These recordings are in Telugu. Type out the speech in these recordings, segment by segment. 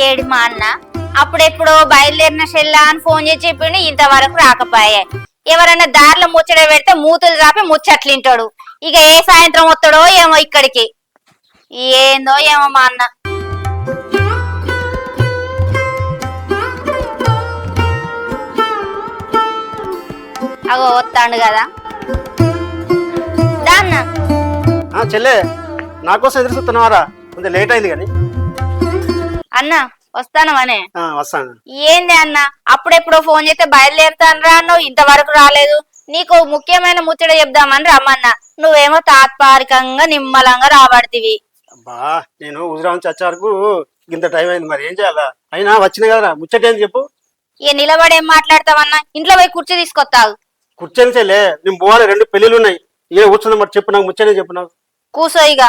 ఏడి మా అన్న అప్పుడెప్పుడో బయలుదేరిన షెల్లా అని ఫోన్ చేసి చెప్పిండు, ఇంతవరకు రాకపోయే. ఎవరన్నా దారిలో ముచ్చట పెడితే మూతులు చాపి ముచ్చట్లింటాడు. ఇక ఏ సాయంత్రం వస్తాడో ఏమో ఇక్కడికి. ఏందో ఏమో మా అన్న. అగో వస్తాడు కదా దాన్న. చెల్లె నాకోసం ఎదురు చూస్తున్నావారా? కొంచెం లేట్ అయింది కానీ అన్న వస్తానమనే. వస్తాను. ఏంది అన్న అప్పుడెప్పుడో ఫోన్ చేస్తే బయలుదేరుతాను రా అన్నావు, ఇంతవరకు రాలేదు. నీకు ముఖ్యమైన ముచ్చట చెప్దామని రమ్మన్నా, నువ్వేమో తాత్కాలికంగా నిమ్మలంగా రాబడితివి. అబ్బా నేను హుజురా నుంచి వచ్చే వరకు ఇంత టైం అయింది, మరి ఏం చేయాలా? అయినా వచ్చిన కదా ముచ్చట ఏంది చెప్పు. ఇక నిలబడి ఏం మాట్లాడతావన్నా? ఇంట్లో పోయి కుర్చీ తీసుకొస్తావు. కూర్చొని చెల్లె, నేను పోవాలి, 2 పెళ్ళిళ్ళు ఉన్నాయి. ఏ కూర్చుందా మరి చెప్పు, నాకు ముచ్చటే చెప్పు. నాకు కూసో ఇక.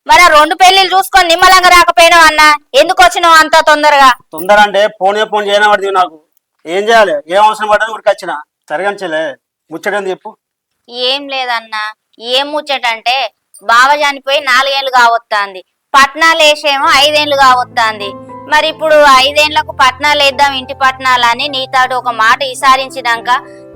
మరి 2 పెళ్లిళ్ళు చూసుకొని నిమ్మలంగా రాకపోయినావు అన్న, ఎందుకు వచ్చినావు అంత తొందరగా? తొందర అంటే ఫోన్ చేయన పడుతుంది నాకు. ఏం చేయాలి, ఏం అవసరం పడ్డది ఊరికి వచ్చిన. సరిగాని చెల్లె ముచ్చటేంది చెప్పు. ఏం లేదన్నా, ఏం ముచ్చటంటే బావ చనిపోయి 4 ఏళ్ళు కావొత్తాంది, పట్నాలు వేసేమో 5 ఏళ్ళు కావొత్తాంది. మరి ఇప్పుడు 5 ఏళ్లకు పట్నాలు వేద్దాం, ఇంటి పట్నాలని నీతాడు ఒక మాట విసారించినాక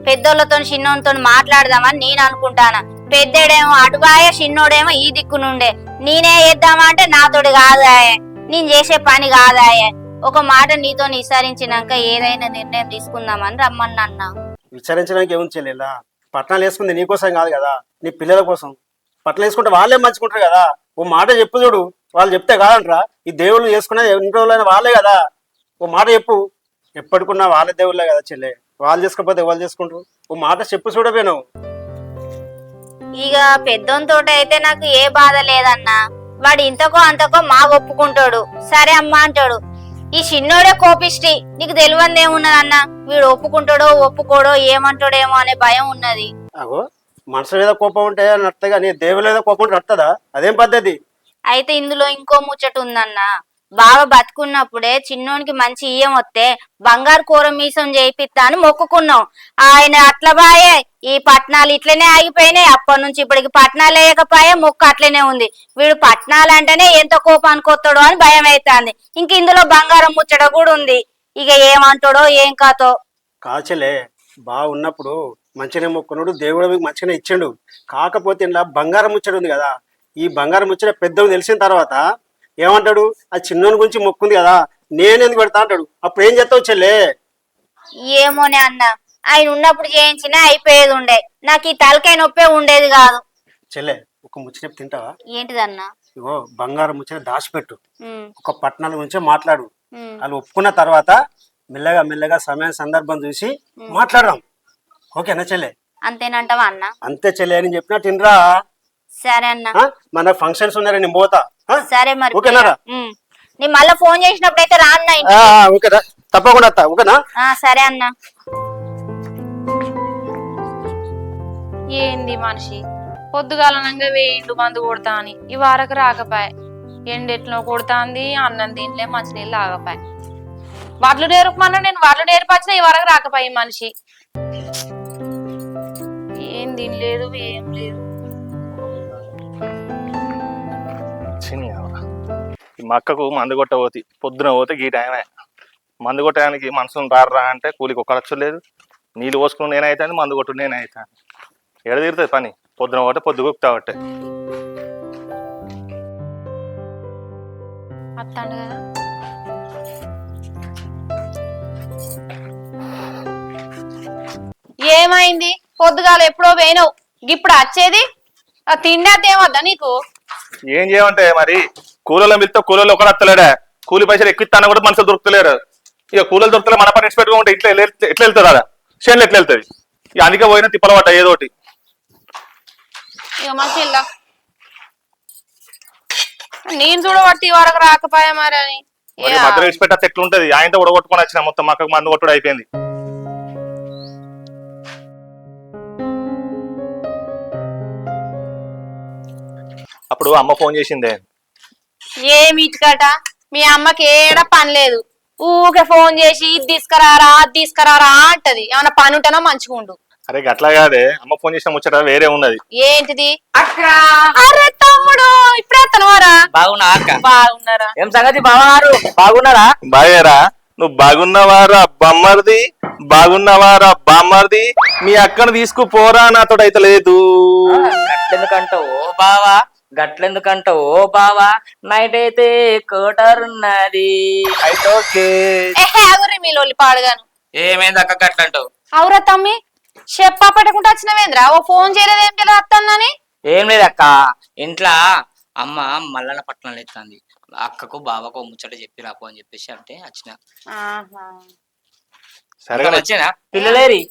పెద్దోళ్ళతో చిన్నోళ్ళతో మాట్లాడదామని నేను అనుకుంటానా. పెద్దడేమో అటుబాయే, చిన్నోడేమో ఈ దిక్కు నుండే. నేనే వేద్దామా అంటే నాతోటి కాదాయే, నేను చేసే పని కాదాయే. ఒక మాట నీతో విసారించినాక ఏదైనా నిర్ణయం తీసుకుందామని రమ్మన్నా. విచారించడానికి ఏముంది చెల్లెలా? పట్నాలు వేసుకుంది నీకోసం కాదు కదా, నీ పిల్లల కోసం. పట్నాలు వేసుకుంటే వాళ్ళే మంచుకుంటారు కదా. ఓ మాట చెప్పు చూడు. వాళ్ళు చెప్తే కాదంటరా, ఈ దేవుళ్ళు చేసుకునేది ఎన్ని రోజులైనా వాళ్ళే కదా. ఓ మాట చెప్పు. ఎప్పటికున్నా వాళ్ళ దేవుళ్ళే కదా చెల్లె, వాళ్ళు చేసుకోకపోతే వాళ్ళు చేసుకుంటారు. ఓ మాట చెప్పు చూడబోను. ఇక పెద్దోనితో అయితే నాకు ఏ బాధ లేదన్నా, వాడు ఇంతకో అంతకో మా ఒప్పుకుంటాడు, సరే అమ్మా అంటాడు. ఈ చిన్నోడే కోపిష్టి, నీకు తెలియందేమున్నదన్నా. వీడు ఒప్పుకుంటాడో ఒప్పుకోడో ఏమంటాడేమో అనే భయం ఉన్నది. అగో మనసు మీద కోపం ఉంటే నడుతుంది కానీ దేవుళ్ళ మీద కోపం ఉంటే నడుతుందా? అదేం పద్ధతి? అయితే ఇందులో ఇంకో ముచ్చట ఉందన్నా. బాగా బతుకున్నప్పుడే చిన్నోనికి మంచి ఇయ్యం వస్తే బంగారు కూర మీసం చేయిపిస్తా అని మొక్కుకున్నాం. ఆయన అట్లా బాయే, ఈ పట్నాలు ఇట్లనే ఆగిపోయినాయి. అప్పటి నుంచి ఇప్పటికి పట్నాలు వేయకపోయే, మొక్కు అట్లనే ఉంది. వీడు పట్నాలు అంటేనే ఎంత కోపానికి వస్తాడో అని భయం అవుతుంది. ఇంక ఇందులో బంగారం ముచ్చట కూడా ఉంది. ఇక ఏమంటాడో ఏం కాతో. కాచలే బాగున్నప్పుడు మంచిగానే మొక్కున్నాడు, దేవుడు మీకు మంచిగానే ఇచ్చిండు. కాకపోతే ఇలా బంగారం ముచ్చట ఉంది కదా, ఈ బంగారం ముచ్చట పెద్దవి తెలిసిన తర్వాత ఏమంటాడు? ఆ చిన్నోని గురించి మొక్కుంది కదా, నేనెందుకు పెడతా అంటాడు. అప్పుడు ఏం చేస్తావు చెల్లే? ఏమోనే అన్న, ఆయన ఉన్నప్పుడు చేయించినా అయిపోయేది ఉండే. నాకు ఈ తలకాయ నొప్పే ఉండేది కాదు. చెల్లె ఒక ముచ్చట తింటావా? ఏంటిదన్నా? ఇగో బంగారం ముచ్చట దాచిపెట్టు, ఒక పట్టణాల గురించే మాట్లాడు. వాళ్ళు ఒప్పుకున్న తర్వాత మెల్లగా మెల్లగా సమయం సందర్భం చూసి మాట్లాడదాం. ఓకేనా చెల్లె? అంతేనంటావా అన్న? అంతే చెల్లె అని చెప్పినట్టు తినరా. సరే అన్న. మన ఫంక్షన్స్ ఉన్నారా, నేను పోతా. సరే మరి. ఓకేనారా? నీ మళ్ళా ఫోన్ చేసినప్పుడు అయితే రా అన్న. ఓకేనా, తప్పకుండా వస్తా. ఓకేనా? సరే అన్న. ఏంది మనిషి పొద్దుగాలనంగా వేయిండు మందు కొడతా అని ఈ వారకు రాకపాయ. ఎండెట్లో కొడతాంది, అన్నం దీంట్లో మంచినీళ్ళు ఆగపాయ. వడ్లు నేర్పమన్నా నేను వడ్లు నేర్పచ్చినా ఈ వరకు రాకపాయ. ఈ మనిషి ఏం తినలేదు, ఏం లేదు. మా అక్కకు మందు కొట్ట పోతి, పొద్దున పోతే గీ టైమే. మందు కొట్టడానికి మనసును రారా అంటే కూలికి ఒక్క లక్ష లేదు. నీళ్ళు పోసుకుని నేనైతాను, మందు కొట్టు నేనైతాను. ఎడ తీరుతుంది పని? పొద్దున పోతే పొద్దు గుప్తా బట్టే. అత్తాడు కదా. ఏమైంది? పొద్దుగాల ఎప్పుడో పోయినావు, ఇప్పుడు వచ్చేది తిండేమొద్దా నీకు? ఏం చేయమంటే మరి కూలీలో మిల్తో కూలీలో ఒకరు వస్తలేడా? కూలి పైసలు ఎక్కిస్తాను కూడా మనుషులు దొరుకుతలేరు. ఇక కూలీలు దొరుకుతలే, మన పని పెట్టుకుంటే ఇట్లా ఎట్లా వెళ్తుంది? అదా చేనులు ఎట్లా వెళ్తుంది? ఇక అందుకే పోయినా తిప్పల పడ్డా ఏదోటి. ఇక మంచి నేను చూడబట్టి వరకు రాకపోయా మరి అని మధ్యలో ఇచ్చి పెట్టా ఎట్లుంటది? ఆయనతో ఉడగొట్టుకొని వచ్చిన మొత్తం మక్కకు మందు కొట్టుడు అయిపోయింది. అప్పుడు అమ్మ ఫోన్ చేసిందే. ఏమిటికట? మీ అమ్మకి ఏడ పని లేదు, ఊకే ఫోన్ చేసి ఇది తీసుకురారా అది తీసుకురారా అంటది. ఏమన్నా పని ఉంటేనో మంచిగా ఉండు. అరే గట్లా కాదే, అమ్మ ఫోన్ చేసిన ముచ్చట వేరే ఉన్నది. ఏంటిది? అక్క అరే తమ్ముడు ఇప్పుడే ఎత్తనవారా? బాగున్నా అక్క? బాగున్నారా? ఏం సంగతి బావగారు, బాగున్నారా? బాగేరా, నువ్వు బాగున్నవారా బమ్మర్ది, బాగున్నవారా బామ్మర్ది, మీ అక్కను తీసుకుపోరా నాతో అయితే లేదు. గట్లెందుకంటావు ఓ బావా, గట్లెందుకంటావు ఓ బావా, నైట్ అయితే కోటరున్నది. అయితే ఓకే. ఏహే ఆగురి మీ లొల్లి పాడుగాను. ఏమైంది అక్క గట్లంటావు? అవురా తమ్మి, చెప్పా పట్టకుండా వచ్చినవేంద్రా? ఓ ఫోన్ చేయలేదు ఏం చేయలేదు అత్తన్నని. ఏం లేదు అక్క, ఇంట్లో అమ్మ మల్లన పట్టణం ఎత్తుంది. అక్కకు బావకు ఓ ముచ్చట చెప్పి రాపో అని చెప్పేసి అంటే వచ్చిన. సరే వచ్చినా పిల్లలేరి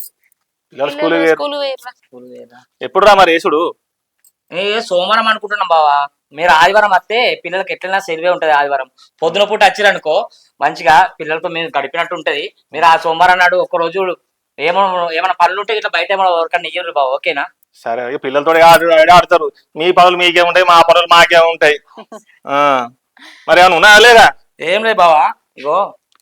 పిల్లలు స్కూల్ స్కూల్ ఎప్పుడు రా మరి యేసుడు? ఏ సోమవారం అనుకుంటున్నాం బావా. మీరు ఆదివారం వస్తే పిల్లలకి ఎట్లైనా సెలవే ఉంటది. ఆదివారం పొద్దున పూట వచ్చిరనుకో మంచిగా పిల్లలతో మీరు గడిపినట్టు ఉంటది. మీరు ఆ సోమవారం నాడు ఒక రోజు ఏమైనా పనులు ఉంటే ఇట్లా బయట ఎవరికన్నా ఇయ్యరు బావ, ఓకేనా? సరే పిల్లలతో ఆడతారు, మీ పనులు మీకే ఉంటాయి, మా పనులు మాకే ఉంటాయి. మరి ఏమన్నా ఉన్నాయా లేదా? ఏం లేదు బావా, ఇగో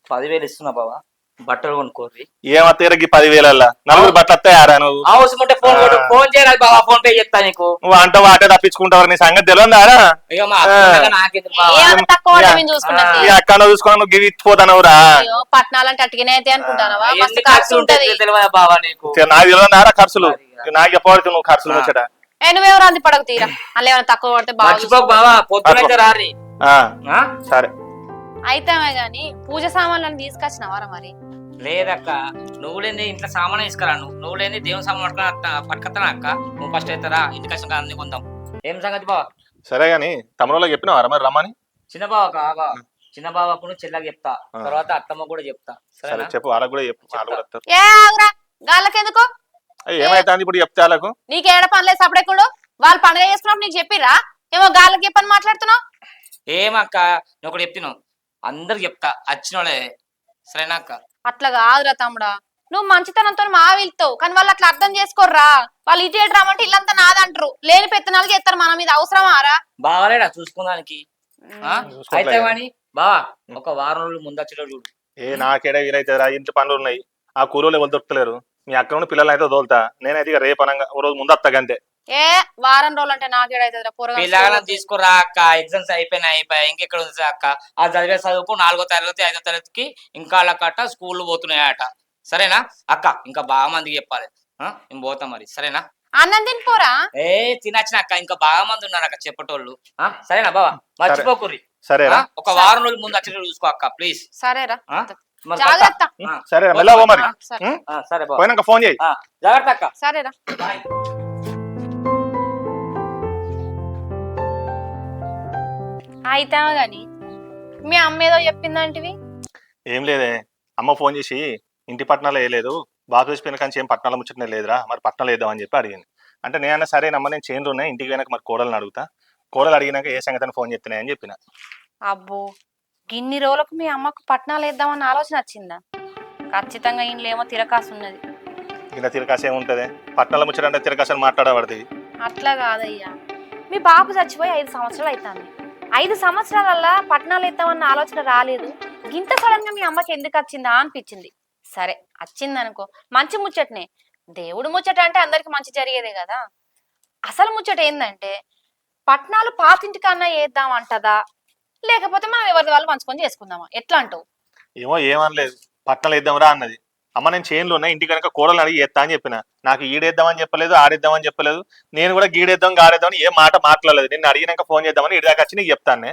10,000 ఇస్తున్నా బావా, బట్టలు కొనుక్కోర్రి. ఏమత్తకి 10,000 నలుగురు బట్టలు వస్తాయారా? నువ్వు అవసరం ఉంటే ఫోన్ చేయరాదు బావా, ఫోన్ పే చేస్తా నీకు. నువ్వు అంట వాటే తప్పించుకుంటావు, నీ సంగతి తెలియదారా? ఇక మా అక్క నాకెందుకు బావా? తక్కువ చూసుకున్నది. మీ అక్క చూసుకున్నా నువ్వు గివి ఇచ్చిపోతానవురా? పట్టణాలంటే అట్టిగానే అయితే అనుకుంటానవా? ఎన్ని మస్తు ఖర్చు ఖర్చులు ఉంటది. ఉంటాయి తెలియదా బావా నీకు? నాకు తెలియదారా ఖర్చులు? నాకు చెప్పబడుతుంది నువ్వు ఖర్చులు ముచ్చట. నువ్వేమో రాంది పడకు తీరా, అలా ఏమైనా తక్కువ పడితే బాగా మర్చిపోకు బావా, పొద్దునైతే రారి. సరే అయితే గాని పూజ సామాన్లను తీసుకొచ్చినవారా మరి? లేదక్క, నువ్వు లేని ఇంట్లో సామాన్ తీసుకురా. నువ్వు లేని దేవుని సామాన్ పట్టుకొస్తానా అక్క? నువ్వు ఫస్ట్ అవుతారా ఇంటికి వచ్చిన అన్ని కొందాం. ఏం సంగతి బావ? సరే గాని తమ్ముళ్ళకి చెప్పినావారా మరి రమ్మని? చిన్న బావ కావా, చిన్న బావకు నువ్వు చెల్లకి చెప్తా, తర్వాత అత్తమ్మ కూడా చెప్తా. సరే చెప్పు, వాళ్ళకి కూడా చెప్పు, వాళ్ళు కూడా వస్తారు. ఏ ఆగురా, గాళ్ళకెందుకు? ఏమైతుంది ఇప్పుడు చెప్తే వాళ్ళకు? నీకేడ పనిలేదు సపడేకుడు. వాళ్ళు పండుగ చేసుకున్నప్పుడు నీకు చెప్పిరా? ఏమో గాళ్ళకి చెప్పని మాట్లాడుతున్నావు. ఏమక్క నువ్వు ఒకటి చెప్తున్నావు, అందరికి చెప్తా వచ్చిన వాళ్ళే, సరేనా అక్క? అట్లా కాదురా తమ్ముడా, నువ్వు మంచితనంతో మా వెళ్తావు కానీ వాళ్ళు అట్లా అర్థం చేసుకోర్రా. వాళ్ళు ఇటు ఏడు రామంటే ఇల్లంతా నాదంటారు, లేని పెత్తనాలు చేస్తారు. మన మీద అవసరమారా? బావాలేడా చూసుకుందానికి? అయితే కానీ బావా ఒక వారం రోజులు ముందు వచ్చేటో చూడు. నాకేడా వీలైతుందిరా, ఇంటి పనులు ఉన్నాయి, ఆ కూరలు ఎవరు దొరుకుతలేరు. మీ అక్క నుండి పిల్లలు అయితే తోలుతా, నేనైతే ఇక రేపు అనంగా ఓ రోజు ముందు వస్తాగంతే. ఏ వారం రోజులు అంటే నాకేడైతుందిరా? పిల్లగాలను తీసుకురా అక్క, ఎగ్జామ్స్ అయిపోయినాయి, ఇంకెక్కడ ఉంది అక్క? ఆ చదివే చదువుకు 4వ తరగతి 5వ తరగతికి ఇంకా కట్ట స్కూల్ పోతున్నాయట, సరేనా అక్క? ఇంకా బాగా మందికి చెప్పాలి, మేము పోతాం మరి, సరేనా? అన్నం తినిపోరా? ఏ తినచ్చిన అక్క, ఇంకా బాగా మంది ఉన్నారు అక్క చెప్పేటోళ్ళు, సరేనా బావా? మర్చిపోకుర్రి, సరేనా? ఒక వారం రోజులు ముందు వచ్చేటప్పుడు చూసుకో అక్క ప్లీజ్. సరేరా, మరి జాగ్రత్త. సరే మెల్లవో మరి. సరే బావ, పోయినాక ఫోన్ చేయి. జాగ్రత్త అక్క. సరేరా. అయితే గాని మీ అమ్మ ఏదో చెప్పిందంటివి? ఏం లేదే, అమ్మ ఫోన్ చేసి ఇంటి పట్టణాలు వేయలేదు, బాబు చూసిపోయిన కానీ ఏం పట్టణాలు ముచ్చటనే లేదురా, మరి పట్టణాలు వేద్దామని చెప్పి అడిగింది. అంటే నేనన్నా సరేనమ్మ, నేను చేనులు ఉన్నాయి, ఇంటికి పోయినాక మరి కోడలను అడుగుతా, కోడలు అడిగినాక ఏ సంగతి ఫోన్ చేస్తున్నాయని చెప్పిన. అబ్బో, గిన్ని రోజులకు మీ అమ్మకు పట్నాలు వేద్దామన్న ఆలోచన వచ్చిందా? ఖచ్చితంగా ఇంట్లో తిరకాసు ఉన్నది. ఇలా తిరకాసు ఏముంటది, పట్టణాల ముచ్చట అంటే తిరకాసు అని మాట్లాడబడుతుంది. అట్లా కాదయ్యా, మీ బాబు చచ్చిపోయి 5 సంవత్సరాలు అవుతుంది. 5 సంవత్సరాలల్లా పట్నాలు వేద్దామన్న ఆలోచన రాలేదు. గింత సడన్ గా మీ అమ్మకి ఎందుకు వచ్చిందా అనిపించింది. సరే వచ్చింది అనుకో, మంచి ముచ్చటనే. దేవుడు ముచ్చట అంటే అందరికి మంచి జరిగేదే కదా. అసలు ముచ్చట ఏందంటే, పట్నాలు పాతింటికన్నా వేద్దాం అంటదా, లేకపోతే మనం ఎవరిది వాళ్ళు పంచుకొని చేసుకుందామా? ఎట్లా అంటావు? ఏమో ఏమనలేదు, పట్టణాలు వేద్దాంరా అన్నది. అమ్మ నేను చేనులో ఉన్నా, ఇంటి కనుక కోడలు అడిగి ఎత్తా అని చెప్పిన. నాకు ఈడేద్దామని చెప్పలేదు, ఆడేద్దామని చెప్పలేదు. నేను కూడా గీడేద్దాం గాడేద్దామని ఏ మాట మాట్లాడలేదు. నిన్ను అడిగినాక ఫోన్ చేద్దామని ఇటు దాకా వచ్చి నీకు చెప్తాను.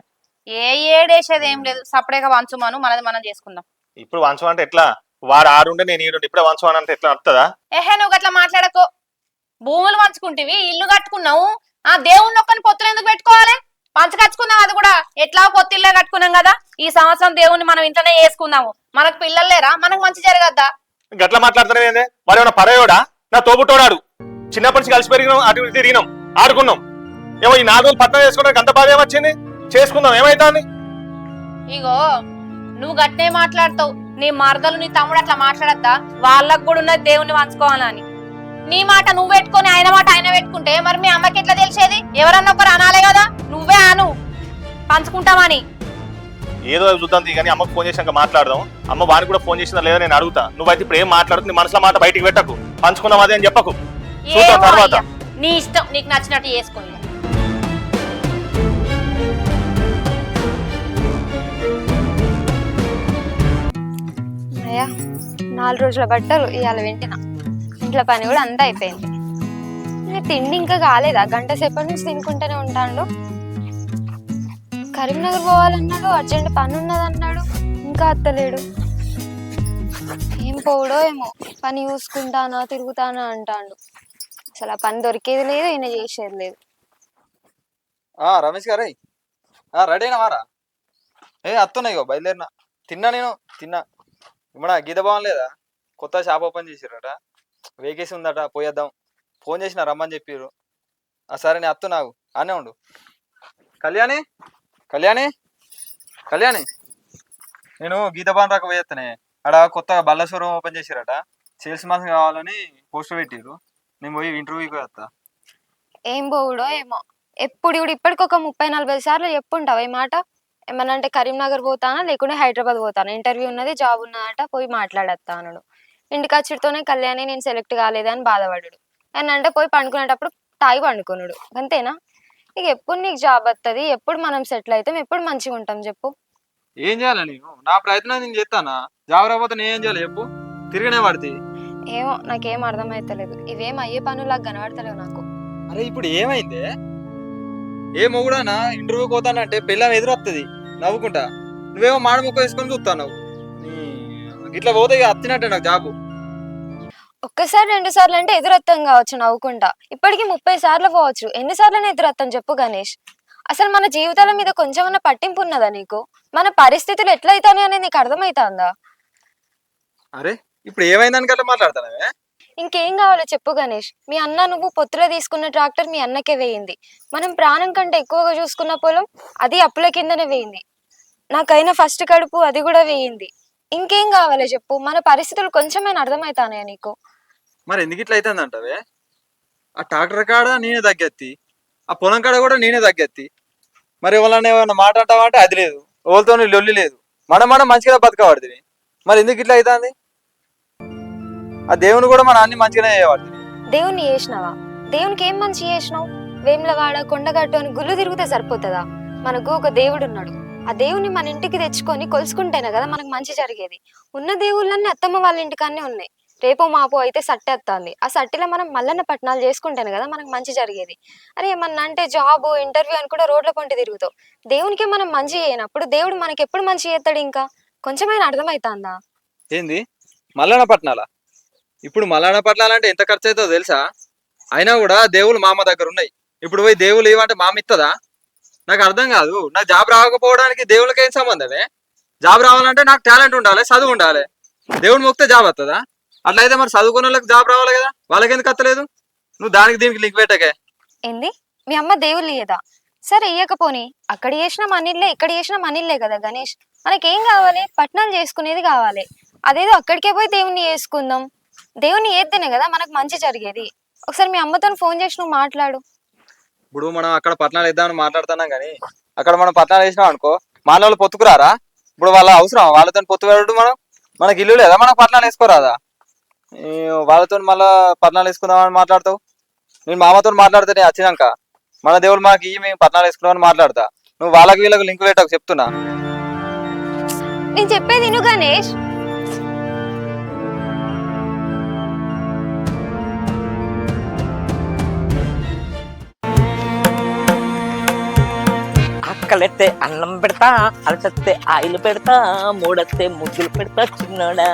ఏడేసేది ఏం లేదు, సపరేట్గా వంచుమాను, మనది మనం చేసుకుందాం. ఇప్పుడు వంచం అంటే ఎట్లా? వాడు ఆడుంటే నేను ఈడుంటే ఇప్పుడే వంచం అంటే ఎట్లా వస్తుందా? ఏహే నువ్వు అట్లా మాట్లాడకో. భూములు పంచుకుంటేవి, ఇల్లు కట్టుకున్నావు, ఆ దేవుణ్ణి ఒక్కని పొత్తులు ఎందుకు పెట్టుకోవాలి? పంచకచ్చుకుందాం, అది కూడా ఎట్లా కొత్తిల్లే కట్టుకున్నాం కదా. ఈ సంవత్సరం దేవుణ్ణి మనం ఇంట్లోనే చేసుకుందాము. మనకు పిల్లలు లేరా? మనకు మంచి జరగద్దా? గట్లా మాట్లాడుతున్నావు. వాడు ఏమన్నా పరయోడా? నా తోబుట్టోడాడు. చిన్నప్పటి నుంచి కలిసి పెరిగినాం, అటు ఇటు తిరిగినాం, ఆడుకున్నాం. ఏమో ఈ 4 రోజులు పట్టణం చేసుకోవడానికి అంత బాధ ఏమొచ్చింది? చేసుకుందాం, ఏమైతుంది? ఇగో నువ్వు గట్టే మాట్లాడతావు, నీ మరదలు నీ తమ్ముడు అట్లా మాట్లాడద్దా? వాళ్ళకు కూడా ఉన్నది దేవుణ్ణి పంచుకోవాలని. నీ మాట నువ్వు పెట్టుకొని ఆయన మాట ఆయన పెట్టుకుంటే మరి మీ అమ్మకి ఎట్లా తెలిసేది? ఎవరన్నా ఒకరు అనాలే కదా. నువ్వే అను పంచుకుంటామని. ఏదో చూద్దాం కానీ అమ్మకు ఫోన్ చేసినాక మాట్లాడదాం. అమ్మ వారికి కూడా ఫోన్ చేసిందా లేదా నేను అడుగుతా. నువ్వైతే ఇప్పుడు ఏం మాట్లాడుతుంది, మనసులో మాట బయటికి పెట్టకు, పంచుకుందాం అదే అని చెప్పకు. చూద్దాం ఏమో తర్వాత. అయ్యా, నీ ఇష్టం, నీకు నచ్చినట్టు చేసుకో ఇక. అయ్యా 4 రోజుల బట్టలు ఇవాళ వెంటనే ఇంట్లో పని కూడా అంతా అయిపోయింది. ఇంకా తిండి ఇంకా కాలేదా? గంట సేపటి నుంచి తినుకుంటూనే ఉంటాడు. కరీంనగర్ పోవాలన్నాడు, అర్జెంట్ పని ఉన్నదన్నాడు, ఇంకా అత్తలేడు. ఏం పోవడో ఏమో, పని చూసుకుంటానా తిరుగుతానా అంటాడు. అసలు ఆ పని దొరికేది లేదు, ఈయన చేసేది లేదు. రమేష్ గారే రెడీ అయినా వారా? అత్తున్నాయి ఇగో బయలుదేరినా. తిన్నా మన గీత భవన్ లేదా, కొత్త షాప్ ఓపెన్ చేసిరట, వేకేసి ఉందట, పోయేద్దాం. ఫోన్ చేసిన రమ్మని చెప్పిర్రు. సరే నేను అత్తున్నావు, అనే ఉండు. కళ్యాణి కళ్యాణి కళ్యాణి నేను గీత భవన్ రాక పోయేస్తానే. ఆడ కొత్తగా బల్ల షోరూమ్ ఓపెన్ చేసిరట, సేల్స్ మ్యాన్ కావాలని పోస్టర్ పెట్టిర్రు. నేను పోయి ఇంటర్వ్యూకి పోయేస్తా. ఏం పోవడో ఏమో, ఎప్పుడు ఇప్పటికొక 30-40 సార్లు చెప్పుంటావు ఈ మాట. ఏమన్నా అంటే కరీంనగర్ పోతానా లేకుంటే హైదరాబాద్ పోతానా, ఇంటర్వ్యూ ఉన్నది, జాబ్ ఉన్నదట, పోయి మాట్లాడేస్తా అన్నాడు. ఇంటికి వచ్చుడితోనే కళ్యాణి నేను సెలెక్ట్ కాలేదని బాధపడ్డాడు. అంటే పోయి పండుకునేటప్పుడు తాగి పండుకున్నాడు. అంతేనా? ఇక ఎప్పుడు నీకు జాబ్ వస్తుంది, ఎప్పుడు మనం సెటిల్ అవుతాం, ఎప్పుడు మంచిగా ఉంటాం చెప్పు. ఏం చేయాలి? నేను నా ప్రయత్నం నేను చేస్తానా. జాబ్ రాకపోతే నేను ఏం చేయాలి చెప్పు? తిరిగినే పడితే. ఏమో నాకేం అర్థమైతలేదు, ఇవేం అయ్యే పనులాగా కనబడతలేవు నాకు. అరే ఇప్పుడు ఏమైందే? ఏ మొగుడానా ఇంటర్వ్యూకి పోతానంటే పిల్లం ఎదురొస్తుంది నవ్వుకుంటా, నువ్వేమో మాడ ముక్క వేసుకొని చూస్తావు. ఇట్లా పోతే ఇక వచ్చినట్టే నాకు జాబు. ఒక్కసారి 2 సార్లు అంటే ఎదురొత్తం కావచ్చు నవ్వుకుంటా, ఇప్పటికి 30 సార్లు పోవచ్చు. ఎన్నిసార్లు ఎదురొత్తం చెప్పు గణేష్. అసలు మన జీవితాల మీద కొంచెమన్నా పట్టింపు ఉన్నదా నీకు? మన పరిస్థితులు ఎట్లయితాయి అనేది నీకు అర్థమైతుందా? అరే ఇప్పుడు ఏమైందని అట్లా మాట్లాడతానవే? ఇంకేం కావాలో చెప్పు గణేష్. మీ అన్న నువ్వు పొత్తులో తీసుకున్న ట్రాక్టర్ మీ అన్నకే వేయింది. మనం ప్రాణం కంటే ఎక్కువగా చూసుకున్న పొలం అది అప్పుల కిందనే వేయింది. నాకైనా ఫస్ట్ కడుపు అది కూడా వేయింది. ఇంకేం కావాలో చెప్పు. మన పరిస్థితులు కొంచెమైనా అర్థమవుతానే నీకు? మరి ఎందుకు ఇట్లా అవుతుంది అంటవే? ఆ ట్రాక్టర్ కాడ నేనే తగ్గెత్తి, ఆ పొలం కాడ కూడా నేనే తగ్గెత్తి. మరి ఎవరన్నా ఏమన్నా మాట అంటావంటే అది లేదు, ఎవరితో లొల్లి లేదు, మనం మంచిగా బతకబడుతుంది. మరి ఎందుకు ఇట్లా అవుతుంది? ఆ దేవుని కూడా మన అన్ని మంచిగానే చేయబడుతుంది. దేవుణ్ణి చేసినావా? దేవునికి ఏం మంచి చేసినావు? వేములవాడ కొండగట్టు అని గుళ్ళు తిరిగితే సరిపోతుందా? మనకు ఒక దేవుడు ఉన్నాడు. ఆ దేవుని మన ఇంటికి తెచ్చుకొని కొలుసుకుంటేనే కదా మనకు మంచి జరిగేది. ఉన్న దేవుళ్ళన్నీ అత్తమ్మ వాళ్ళ ఇంటికాన్నే ఉన్నాయి. రేపో మాపో అయితే సట్టేస్తుంది. ఆ సట్టిలో మనం మల్లన్న పట్నాలు చేసుకుంటేనే కదా మనకు మంచి జరిగేది. అరే ఏమన్నా అంటే జాబ్ ఇంటర్వ్యూ అని కూడా రోడ్ల పొంటి తిరుగుతావు. దేవునికి మనం మంచి చేయనప్పుడు దేవుడు మనకి ఎప్పుడు మంచి చేస్తాడు? ఇంకా కొంచెమైనా అర్థమవుతుందా? ఏంది మల్లన్న పట్నాలా? ఇప్పుడు మల్లన్న పట్నాలంటే ఎంత ఖర్చు అవుతుందో తెలుసా? అయినా కూడా దేవుళ్ళు మామ దగ్గర ఉన్నాయి. ఇప్పుడు పోయి దేవుళ్ళు ఏమంటే మామ ఇస్తుందా? నాకు అర్థం కాదు. నాకు జాబ్ రాకపోవడానికి దేవుళ్ళకి ఏం సంబంధమే? జాబ్ రావాలంటే నాకు టాలెంట్ ఉండాలి, చదువు ఉండాలి. దేవుడు మొక్కితే జాబ్ వస్తుందా? అట్లయితే మరి చదువుకున్న వాళ్ళకి జాబ్ రావాలి కదా, వాళ్ళకి ఎందుకు వస్తలేదు? నువ్వు దానికి దీనికి లింక్ పెట్టకే. ఏంది మీ అమ్మ దేవుళ్ళు ఇయ్యదా? సరే ఇయ్యకపోని, అక్కడ చేసిన మనీళ్ళే ఇక్కడ చేసిన మనీళ్ళే కదా గణేష్. మనకేం కావాలి? పట్నాలు చేసుకునేది కావాలి. అదేదో అక్కడికే పోయి దేవుణ్ణి చేసుకుందాం. దేవుణ్ణి చేస్తేనే కదా మనకు మంచి జరిగేది. ఒకసారి మీ అమ్మతో ఫోన్ చేసి నువ్వు మాట్లాడు. ఇప్పుడు మనం అక్కడ పట్నాలు వేద్దామని మాట్లాడుతున్నాం కానీ అక్కడ మనం పట్నాలు వేసినాం అనుకో, మానవులు పొత్తుకురారా? ఇప్పుడు వాళ్ళ అవసరం వాళ్ళతో పొత్తు పెట్టడం? మనకి ఇల్లు లేదా? మనకు పట్నాలు వేసుకోరాదా? వాళ్ళతో మళ్ళా పట్నాలు వేసుకుందామని మాట్లాడతావు. నేను మామతో మాట్లాడితే వచ్చినాక మన దేవుడు మనకి మేము పట్నాలు వేసుకున్నామని మాట్లాడతా. నువ్వు వాళ్ళకి వీళ్ళకి లింక్ పెట్టకు చెప్తున్నా. నేను చెప్పేది విను గణేష్. అక్కలెత్తే అన్నం పెడతా, అలసత్తే ఆయిల్ పెడతా, మూడత్తే ముగ్గులు పెడతా చిన్నోడా.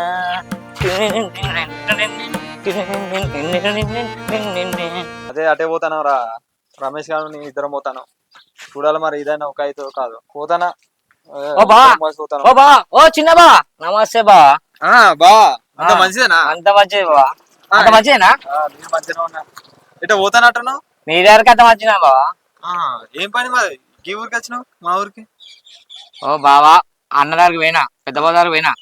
అదే అటే పోతాను రా రమేష్ గారు, నేను ఇద్దరం పోతాను. చూడాలి మరి ఇదైనా ఒక అయితే కాదు. పోతానా? ఓ బా ఓ బా ఓ చిన్న బా, నమస్తే బా. బా అంత మంచిదేనా? అంత మంచిది బా. అంత మంచిదేనా? నేను మంచిగా ఉన్నా. ఇట్లా పోతానట్టున్నావు? నీ దగ్గరికి అంత మంచిదా బా? ఏం పని మరి ఈ ఊరికి వచ్చినావు? మా ఊరికి. ఓ బావా, అన్న దగ్గరికి పోయినా, పెద్ద బావ దగ్గరికి పోయినా.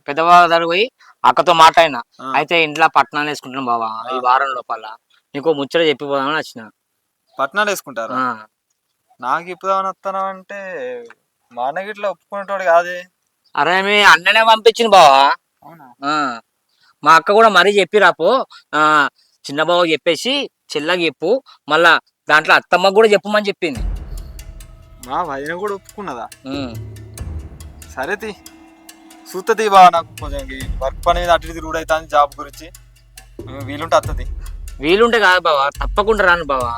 పెద్ద బావ దగ్గరికి పోయి అక్కతో మాట్లాడినా. అయితే ఇంట్లో పట్నాలు వేసుకుంటున్నాం బావా, ఈ వారం లోపల నీకు ముచ్చట చెప్పిపోదామని వచ్చిన. పట్నాలు వేసుకుంటారా? నాకు ఇప్పుదామని వస్తాను అంటే మా అన్న గిట్లా ఒప్పుకునేటోడు కాదే. అరే మీ అన్ననే పంపించింది బావా. అవునా? ఆ, మా అక్క కూడా మరీ చెప్పి రాపో. ఆ, చిన్న బావ చెప్పేసి చెల్లకి చెప్పు, మళ్ళా దాంట్లో అత్తమ్మకు కూడా చెప్పమని చెప్పింది. మా వదిన కూడా ఒప్పుకున్నదా? ఉమ్. సరే తీ చూస్తుంది బా. నాకు కొంచెం ఈ వర్క్ పని మీద అటు ఇటు తిరుగుడు అవుతుంది జాబ్ గురించి. వీలుంటే వస్తుంది. వీలుంటే కాదు బావా, తప్పకుండా రాను బావా.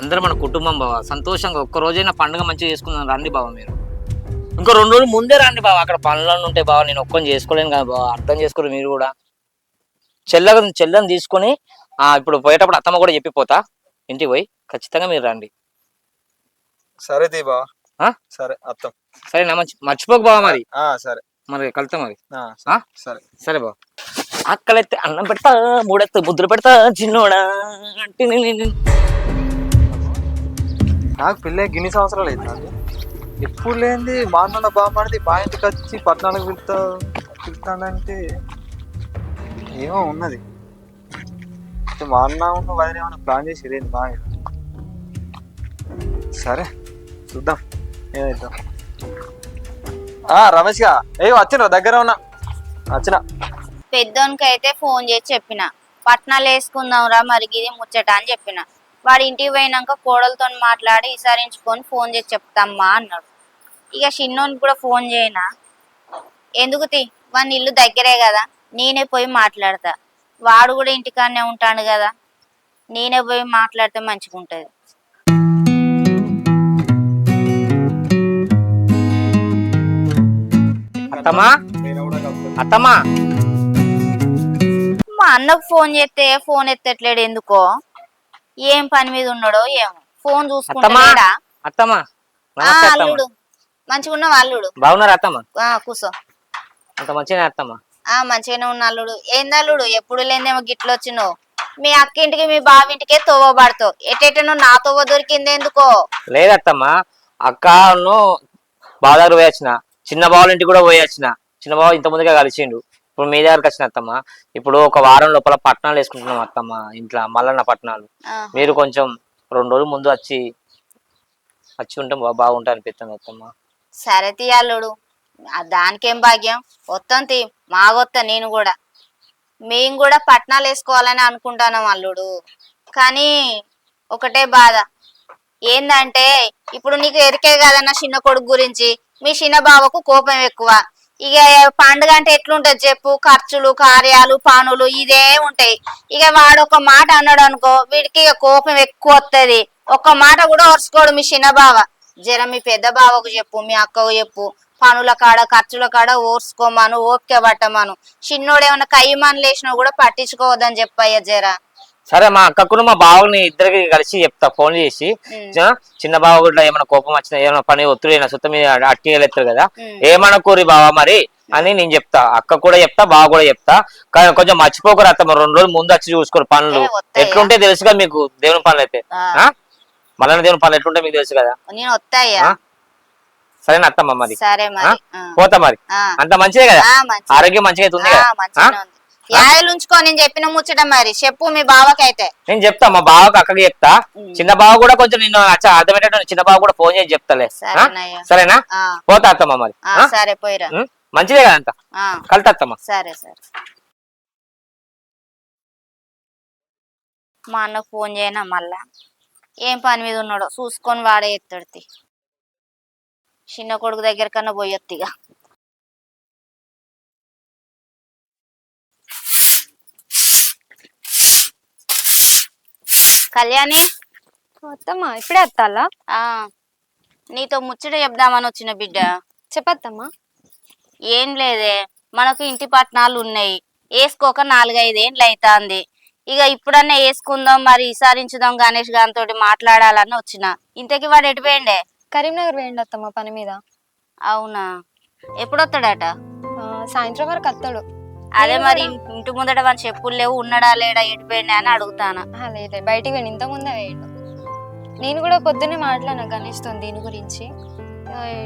అందరం మన కుటుంబం బావా, సంతోషంగా ఒక్క రోజైనా పండుగ మంచిగా చేసుకుందాం రండి బావా. మీరు ఇంకో 2 రోజులు ముందే రండి బావా. అక్కడ పనులను ఉంటాయి బావా, నేను ఒక్కని చేసుకోలేను కదా బావా, అర్థం చేసుకోరు మీరు కూడా. చెల్లని తీసుకొని ఇప్పుడు పోయేటప్పుడు అత్తమ్మ కూడా చెప్పిపోతా, ఇంటికి పోయి ఖచ్చితంగా మీరు రండి. సరే తీ బా. ఆ? సరే అత్తం. సరేనా, మర్చిపోకు బావా. మరి సరే మరి కలుతాం మరి. సరే సరే బావ. అక్కలైతే అన్నం పెడతా, మూడెత్తే ముద్ర పెడతా చిన్నోడా. నాకు పెళ్ళి గిన్ని సంవత్సరాలు అవుతుంది. ఎప్పుడు లేనిది మా అన్న బామ్మడిది మా ఇంటికి వచ్చి పట్టణాలకు పిలుస్తాడంటే ఏమో ఉన్నది. మా అన్న ఉన్న వదిన ఏమన్నా ప్లాన్ చేసి రేంది బాగా. సరే చూద్దాం ఏదైతే. రమేష్ గా వచ్చిన దగ్గర ఉన్నా వచ్చిన. పెద్దోనికి అయితే ఫోన్ చేసి చెప్పిన పట్నాలు వేసుకుందాం రా మరి ఇది ముచ్చట అని చెప్పిన. వాడి ఇంటికి పోయినాక కోడలతో మాట్లాడి విసారించుకొని ఫోన్ చేసి చెప్తామ్మా అన్నాడు. ఇక చిన్నోనికి కూడా ఫోన్ చేయనా, ఎందుకు తీ, వాని ఇల్లు దగ్గరే కదా, నేనే పోయి మాట్లాడతా. వాడు కూడా ఇంటికాడనే ఉంటాడు కదా, నేనే పోయి మాట్లాడితే మంచిగా ఉంటుంది. అత్తమ్మా, అత్తమ్మా. మా అన్నకు ఫోన్ చేస్తే ఫోన్ ఎత్తట్లేడు ఎందుకో, ఏం పని మీద ఉన్నాడో ఏమో. ఫోన్ చూసుకుంటా. అత్తమ్మా అల్లుడు మంచిగా ఉన్నావా అల్లుడు? బాగున్నారు అత్తమ్మ? కూసో. అంత మంచిగా అత్తమ్మా? మంచిగానే ఉన్న అల్లుడు. ఏందల్లుడు ఎప్పుడు లేదేమో గిట్ల వచ్చినావు? మీ అక్క ఇంటికి మీ బావింటికే తోవబడతావు, ఎటెటనో నా తోవ దొరికింది ఎందుకో? లేదత్తమ్మా, అక్కను బావ దగ్గర పోయి వచ్చిన, చిన్న బావుల ఇంటికి కూడా పోయి వచ్చిన. చిన్న బావ ఇంత ముందుగా కలిసిండు, ఇప్పుడు మీ దగ్గరకు వచ్చిన అత్తమ్మ. ఇప్పుడు ఒక వారం లోపల పట్టణాలు వేసుకుంటున్నాం అత్తమ్మ, ఇంట్లో మల్లన్న పట్టణాలు. మీరు కొంచెం 2 రోజులు ముందు వచ్చి ఉంటే బాగుంటా అనిపిస్తుంది అత్తమ్మ. సరే తీయాలుడు, దానికేం భాగ్యం, వస్తాం తీ, మాగొత్తా నేను కూడా. మేము కూడా పట్నాలు వేసుకోవాలని అనుకుంటున్నాం అల్లుడు. కానీ ఒకటే బాధ ఏందంటే, ఇప్పుడు నీకు ఎరికే కదన్న చిన్న కొడుకు గురించి. మీ చిన్న బావకు కోపం ఎక్కువ. ఇక పండుగ అంటే ఎట్లుంటది చెప్పు, ఖర్చులు కార్యాలు పనులు ఇదే ఉంటాయి. ఇక వాడు ఒక మాట అన్నాడు అనుకో, వీడికి ఇక కోపం ఎక్కువ వస్తుంది. ఒక్క మాట కూడా ఓర్చుకోడు మీ చిన్న బావ. జర మీ పెద్ద బావకు చెప్పు, మీ అక్కకు చెప్పు, పనుల కాడ ఖర్చుల కాడ ఓర్చుకోమను, ఓపిక పట్టమను. చిన్నోడు ఏమన్నా కయ్యమని లేచినా కూడా పట్టించుకోవద్దని చెప్పయ్య జర. సరే, మా అక్కకును మా బావని ఇద్దరికి కలిసి చెప్తా ఫోన్ చేసి. చిన్న బావ కూడా ఏమైనా కోపం వచ్చినా, ఏమైనా పని ఒత్తిడి సుత్త మీద అట్టిగలుగుతారు కదా, ఏమనుకోరి బావా మరి అని నేను చెప్తా. అక్క కూడా చెప్తా, బావ కూడా చెప్తా. కానీ కొంచెం మర్చిపోకరు అత్తమ్మ, 2 రోజులు ముందు వచ్చి చూసుకోరు పనులు ఎట్లుంటే తెలుసుగా మీకు. దేవుని పనులు అయితే మళ్ళీ దేవుని పనులు ఎట్లుంటే మీకు తెలుసు కదా. నేను వస్తాయా? సరేనా అత్తమ్మ? మరి సరే మరి పోతా. మరి అంత మంచిదే కదా, ఆరోగ్యం మంచిగా అవుతుంది కదా. యాయలు ఉంచుకో, నేను చెప్పిన ముచ్చట మరి చెప్పు మీ బావకైతే. నేను చెప్తా, మా బావకి అక్కకి చెప్తా. చిన్న బావ కూడా కొంచెం నిన్ను అర్థమయ్యేటట్టు చిన్న బావ కూడా ఫోన్ చేసి చెప్తాలే. సరేనా? పోతా అత్తమ్మ మరి. సరే పోయిరా. మంచిదే కదా అంత, కలుతా అత్తమ్మ. సరే సరే. మా అన్నకు ఫోన్ చేయనా మళ్ళా? ఏం పని మీద ఉన్నాడో చూసుకొని వాడే ఎత్తాడు. చిన్న కొడుకు దగ్గర కన్నా పోయొత్తిగా. కళ్యాణి, అత్తమ్మా ఇప్పుడే వస్తాలా? నీతో ముచ్చట చెప్దామని వచ్చిన బిడ్డ. చెప్పత్తమ్మా. ఏం లేదే, మనకు ఇంటి పట్నాలు ఉన్నాయి, వేసుకోక 4-5 ఏండ్లు అవుతుంది. ఇక ఇప్పుడన్నా వేసుకుందాం, మరి విసారించుదాం గణేష్ గారితో మాట్లాడాలని వచ్చిన. ఇంతకి వాడు ఎటు పోయిండే? కరీంనగర్ పోయిండు అత్తమ్మ పని మీద. అవునా? ఎప్పుడొస్తాడట? సాయంత్రం వరకు వస్తాడు. అదే మరి ఇంటి ముందట వాని చెప్పులు లేవు, ఉన్నాడా లేడా ఎటు పోయిండే అని అడుగుతానా. లేదు, బయటికి పోయిండు, ఇంత ముందే వేయండు. నేను కూడా పొద్దున్నే మాట్లాడినా గణేష్తో దీని గురించి.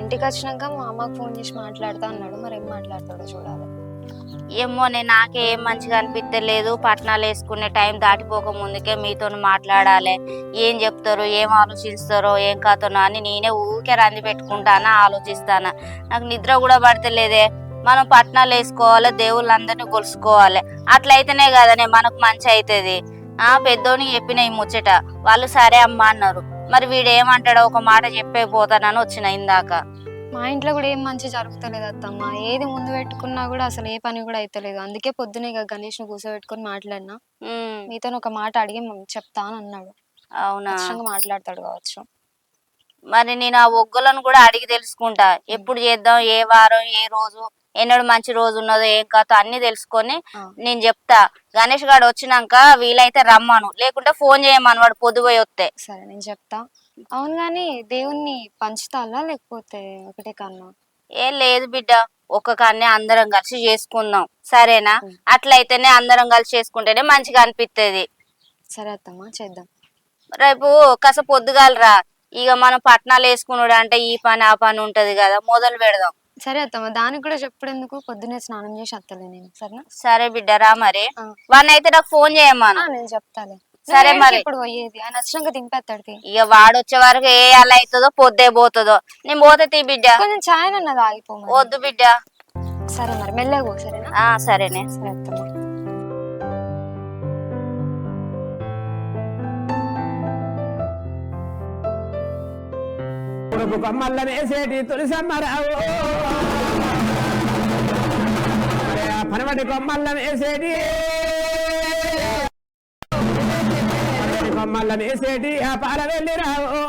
ఇంటికి వచ్చినాక మా అమ్మకు ఫోన్ చేసి మాట్లాడతా అన్నాడు, మరి ఏం మాట్లాడతాడో చూడాలి. ఏమోనే నాకే ఏం మంచిగా అనిపించలేదు. పట్నాలు వేసుకునే టైం దాటిపోక ముందుకే మీతో మాట్లాడాలి, ఏం చెప్తారో ఏం ఆలోచిస్తారో ఏం కథనో అని నేనే ఊరికే రంది పెట్టుకుంటానా ఆలోచిస్తానా. నాకు నిద్ర కూడా పడతలేదే. మనం పట్నాలు వేసుకోవాలి, దేవుళ్ళందరినీ కొలుసుకోవాలి, అట్లయితేనే కదనే మనకు మంచి అవుతుంది. పెద్దోనికి చెప్పిన ఈ ముచ్చట, వాళ్ళు సరే అమ్మ అన్నారు. మరి వీడు ఏమంటాడో ఒక మాట చెప్పే పోతానని వచ్చిన ఇందాక. మా ఇంట్లో కూడా ఏం మంచి జరుగుతలేదు అత్తమ్మ. ఏది ముందు పెట్టుకున్నా కూడా అసలు ఏ పని కూడా అయితలేదు. అందుకే పొద్దునే ఇక గణేష్ ను కూర్చోబెట్టుకుని మాట్లాడినా. మీతో ఒక మాట అడిగి చెప్తా అని అన్నాడు. అవునా? ఖచ్చితంగా మాట్లాడతాడు కావచ్చు. మరి నేను ఆ ఒగ్గులను కూడా అడిగి తెలుసుకుంటా, ఎప్పుడు చేద్దాం, ఏ వారం, ఏ రోజు, ఎన్నడు మంచి రోజు ఉన్నదో ఏం కాదో అన్ని తెలుసుకొని నేను చెప్తా. గణేష్ గారు వచ్చినాక వీలైతే రమ్మను, లేకుంటే ఫోన్ చేయమను వాడు పొద్దుపోయి వస్తే. సరే నేను చెప్తా. అవును గాని దేవుణ్ణి పంచుతాలా లేకపోతే ఒకటే కన్నా? ఏం లేదు బిడ్డ, ఒక్క కాన్నే అందరం కలిసి చేసుకుందాం, సరేనా? అట్లయితేనే అందరం కలిసి చేసుకుంటేనే మంచిగా అనిపిస్తుంది. సరే అత్తమ్మ చేద్దాం. రేపు కాస్త పొద్దుగాలరా, ఇక మనం పట్నాలు వేసుకున్నాడు అంటే ఈ పని ఆ పని ఉంటది కదా, మొదలు పెడదాం. సరే అత్తమ్మ, దానికి కూడా చెప్పడేందుకు, పొద్దునే స్నానం చేసి అత్తలే నేను. సరేనా? సరే బిడ్డరా, మరి వాడిని అయితే నాకు ఫోన్ చేయమను. నేను చెప్తాలే. సరే మరి. ఇప్పుడు పోయేది ఆయన వచ్చినాక దింపేస్తాడికి. ఇక వాడు వచ్చే వరకు ఏ అలా అవుతుందో పొద్దే పోతుందో. నేను పోతే తీ బిడ్డ. కొంచెం ఛాయ్ అన్నది ఆగిపో. వద్దు బిడ్డ. సరే మరి మెల్లగా పో. సరేనా? సరేనే. సరే అత్తమ్మ. కొమ్మల్లనేసేటి తులసమ్మరావు, పనవటి కొమ్మల్లనేసేటి కొమ్మల్లనేసేటి ఆ పాల వెళ్ళి రావు,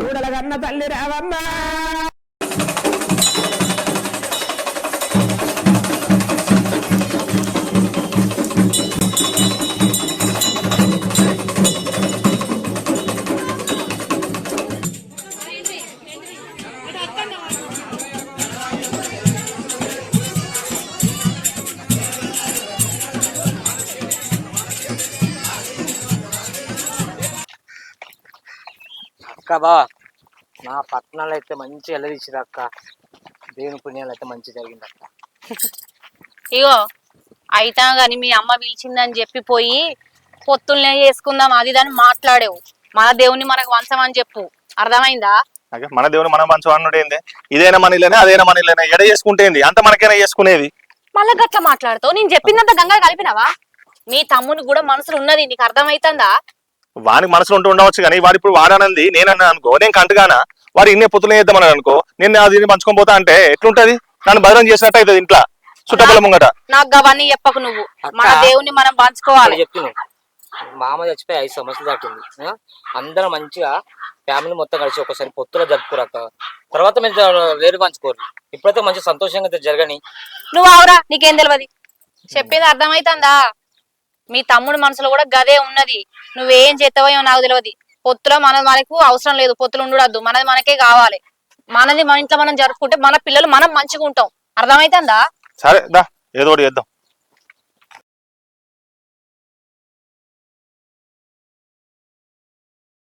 ఊడల కన్న తల్లి రావమ్మా. అక్క బా, నా పట్టణాలు అయితే మంచి ఎల్లదీసిరు అక్క. దేవుని పుణ్యాలు అయితే మంచి జరిగింది అక్క. ఇగో అయితా గాని మీ అమ్మ పిలిచిందని చెప్పి పోయి పొత్తుల్నే చేసుకుందాం అది దాన్ని మాట్లాడేవు. మన దేవుని మనకు వంచమని చెప్పు, అర్థమైందా? మన దేవుని మనం మంచి అన్నుడు ఏంది? ఇదైనా మన ఇల్లేనే అదైనా మన ఇల్లేనే, ఎడ చేసుకుంటేంది అంత మనకైనా చేసుకునేది. మళ్ళా గట్ల మాట్లాడుతావు. నేను చెప్పిందంత గంగా కలిపినావా? మీ తమ్ముని కూడా మనసులో ఉన్నది నీకు అర్థమైతుందా? వానికి మనసులో ఉంటూ ఉండవచ్చు కానీ వాడు ఇప్పుడు వాడానంది నేనన్నా అనుకో, నేను కంటగానా వాడు ఇన్నే పొత్తులు వేద్దామని అనుకో, నేను అది పంచుకొని పోతా అంటే ఎట్లుంటది? నన్ను భద్రం చేసినట్టు అవుతుంది ఇంట్లో చుట్టపల్ల ముంగట. నాకు అవన్నీ చెప్పకు నువ్వు. మన దేవుని మనం పంచుకోవాలి. చెప్తున్నావు. మామ చచ్చిపోయి 5 సంవత్సరాలు దాటింది. అందరం మంచిగా ఫ్యామిలీ మొత్తం కలిసి ఒకసారి పొత్తులో జరుపుకోరక్క. తర్వాత మీరు వేరు పంచుకోరు. ఇప్పుడైతే మంచి సంతోషంగా జరగని. నువ్వు అవరా, నీకేం తెలియదు. చెప్పేది అర్థమైతుందా? మీ తమ్ముడు మనసులో కూడా గదే ఉన్నది. నువ్వేం చేస్తావో నాకు తెలియదు. పొత్తులో మనకు అవసరం లేదు, పొత్తులు ఉండడద్దు. మనది మనకే కావాలి. మనది మన ఇంట్లో మనం జరుపుకుంటే మన పిల్లలు మనం మంచిగా ఉంటాం. అర్థమైతుందా? సరే దా, ఏదో ఒకటి చేద్దాం.